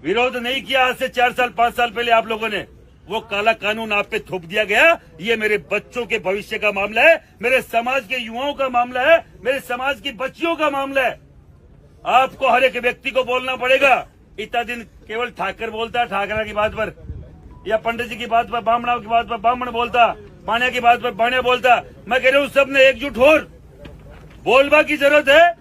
विरोध नहीं किया। आज से 4 साल 5 साल पहले आप लोगों ने वो काला कानून आप पे थोप दिया गया। ये मेरे बच्चों के भविष्य का मामला है, मेरे समाज के युवाओं का मामला है, मेरे समाज की बच्चियों का मामला है। आपको हर एक व्यक्ति को बोलना पड़ेगा। इतना दिन केवल ठाकर बोलता, ठाकरा की बात पर या पंडित जी की बात पर, ब्राह्मणों की बात पर ब्राह्मण बोलता, पाणिया की बात पर पाणिया बोलता। मैं कह रहा हूँ सबने एकजुट हो बोलबा की जरूरत है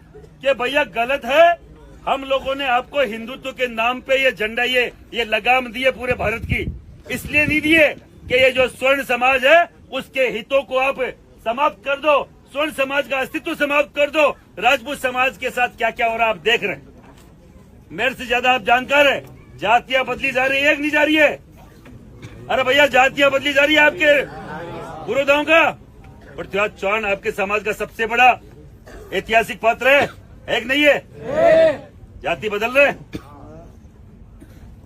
कि भैया गलत है। हम लोगों ने आपको हिंदुत्व के नाम पे ये झंडा ये लगाम दिए पूरे भारत की, इसलिए नहीं दिए कि ये जो स्वर्ण समाज है उसके हितों को आप समाप्त कर दो, स्वर्ण समाज का अस्तित्व समाप्त कर दो। राजपूत समाज के साथ क्या क्या हो रहा है आप देख रहे हैं। मेरे से ज्यादा आप जानकार है। जातियां बदली जा रही है, एक नहीं जा रही है। अरे भैया जातियां बदली जा रही है आपके पुरोधाओं का। पृथ्वीराज चौहान आपके समाज का सबसे बड़ा ऐतिहासिक पात्र है, एक नहीं है। जाति बदल रहे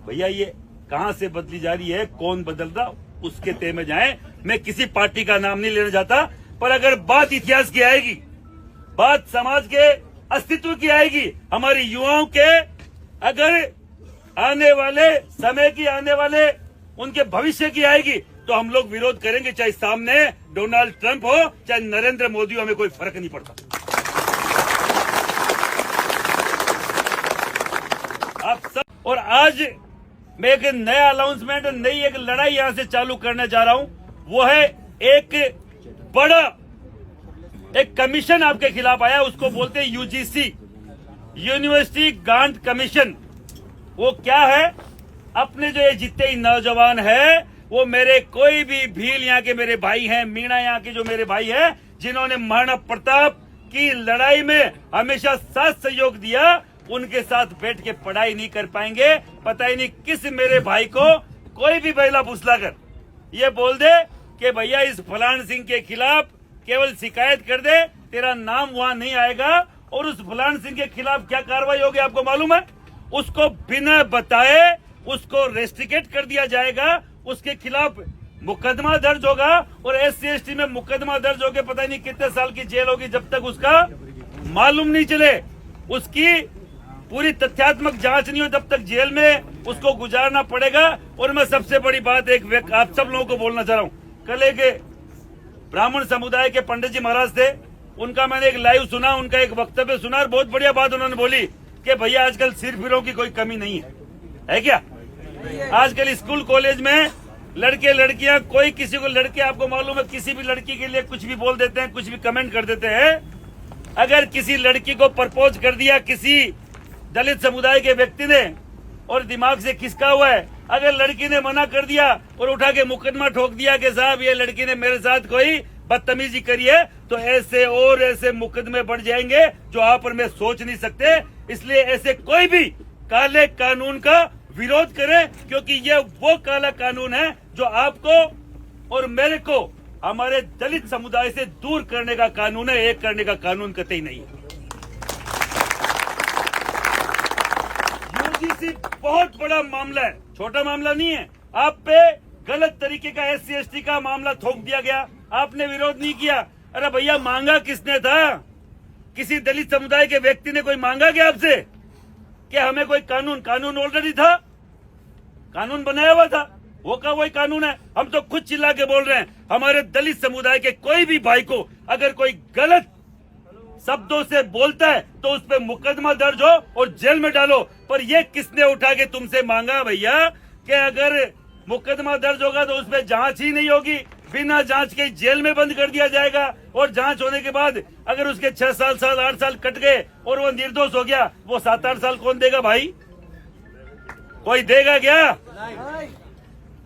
भैया, ये कहां से बदली जा रही है, कौन बदल रहा, उसके तय में जाए। मैं किसी पार्टी का नाम नहीं लेना चाहता, पर अगर बात इतिहास की आएगी, बात समाज के अस्तित्व की आएगी, हमारे युवाओं के अगर आने वाले समय की, आने वाले उनके भविष्य की आएगी, तो हम लोग विरोध करेंगे। चाहे सामने डोनाल्ड ट्रंप हो, चाहे नरेंद्र मोदी हो, हमें कोई फर्क नहीं पड़ता। आप सब। और आज मैं एक नया अनाउंसमेंट, नई एक लड़ाई यहां से चालू करने जा रहा हूं। वो है एक बड़ा एक कमीशन आपके खिलाफ आया, उसको बोलते हैं यूजीसी, यूनिवर्सिटी ग्रांट कमीशन। वो क्या है, अपने जो ये जितने ही नौजवान है, वो मेरे कोई भी भील यहाँ के मेरे भाई हैं, मीणा यहाँ के जो मेरे भाई हैं, जिन्होंने महाराणा प्रताप की लड़ाई में हमेशा साथ सहयोग दिया, उनके साथ बैठ के पढ़ाई नहीं कर पाएंगे। पता ही नहीं किस मेरे भाई को कोई भी महिला फुसलाकर ये बोल दे कि भैया इस फलान सिंह के खिलाफ केवल शिकायत कर दे, तेरा नाम वहां नहीं आएगा। और उस फलान सिंह के खिलाफ क्या कार्रवाई होगी आपको मालूम है? उसको बिना बताए उसको रेस्ट्रिकेट कर दिया जाएगा, उसके खिलाफ मुकदमा दर्ज होगा। और SC/ST में मुकदमा दर्ज होकर पता नहीं कितने साल की जेल होगी, जब तक उसका मालूम नहीं चले, उसकी पूरी तथ्यात्मक जांच नहीं हो, तब तक जेल में उसको गुजारना पड़ेगा। और मैं सबसे बड़ी बात एक आप सब लोगों को बोलना चाह रहा हूँ। कल एक ब्राह्मण समुदाय के पंडित जी महाराज थे, उनका मैंने एक लाइव सुना, उनका एक वक्तव्य सुना और बहुत बढ़िया बात उन्होंने बोली कि भैया आजकल सिरफिरों की कोई कमी नहीं है क्या? आजकल स्कूल कॉलेज में लड़के लड़कियां, कोई किसी को, लड़के आपको मालूम है किसी भी लड़की के लिए कुछ भी बोल देते हैं, कुछ भी कमेंट कर देते हैं। अगर किसी लड़की को प्रपोज कर दिया किसी दलित समुदाय के व्यक्ति ने और दिमाग से खिसका हुआ है, अगर लड़की ने मना कर दिया और उठा के मुकदमा ठोक दिया कि साहब ये लड़की ने मेरे साथ कोई बदतमीजी करी है, तो ऐसे और ऐसे मुकदमे बढ़ जाएंगे जो आप और मैं सोच नहीं सकते। इसलिए ऐसे कोई भी काले कानून का विरोध करे, क्योंकि ये वो काला कानून है जो आपको और मेरे को हमारे दलित समुदाय से दूर करने का कानून है, एक करने का कानून कतई नहीं है। यूजीसी बहुत बड़ा मामला है, छोटा मामला नहीं है। आप पे गलत तरीके का SC/ST का मामला थोप दिया गया, आपने विरोध नहीं किया। अरे भैया मांगा किसने था? किसी दलित समुदाय के व्यक्ति ने कोई मांगा क्या आपसे कि हमें कोई कानून ऑलरेडी था, कानून बनाया हुआ था, वो का वही कानून है। हम तो खुद चिल्ला के बोल रहे हैं, हमारे दलित समुदाय के कोई भी भाई को अगर कोई गलत शब्दों से बोलता है तो उस पर मुकदमा दर्ज हो और जेल में डालो। पर ये किसने उठा के तुमसे मांगा भैया कि अगर मुकदमा दर्ज होगा तो उस पर जांच ही नहीं होगी, बिना जांच के जेल में बंद कर दिया जाएगा। और जांच होने के बाद अगर उसके 6 साल 8 साल कट गए और वो निर्दोष हो गया, वो 7-8 साल कौन देगा भाई? कोई देगा क्या?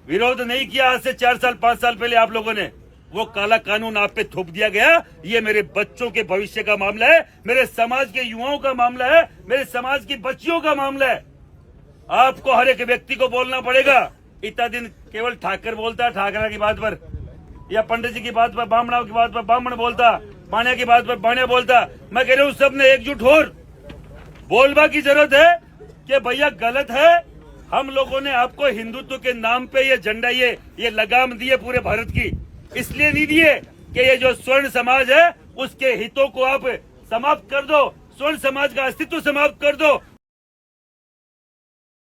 विरोध नहीं किया। आज से 4 साल 5 साल पहले आप लोगों ने वो काला कानून आप पे थोप दिया गया। ये मेरे बच्चों के भविष्य का मामला है, मेरे समाज के युवाओं का मामला है, मेरे समाज की बच्चियों का मामला है। आपको हर एक व्यक्ति को बोलना पड़ेगा। इतना दिन केवल ठाकर बोलता, ठाकरा की बात पर या पंडित जी की बात पर, ब्राह्मणों की बात पर ब्राह्मण बोलता, पाणिया की बात पर पाणिया बोलता। मैं कह रहा हूँ सबने एकजुट हो बोलबा की जरूरत है कि भैया गलत है। हम लोगों ने आपको हिंदुत्व के नाम पे ये झंडा ये लगाम दिए पूरे भारत की, इसलिए नहीं दिए कि ये जो स्वर्ण समाज है उसके हितों को आप समाप्त कर दो, स्वर्ण समाज का अस्तित्व समाप्त कर दो।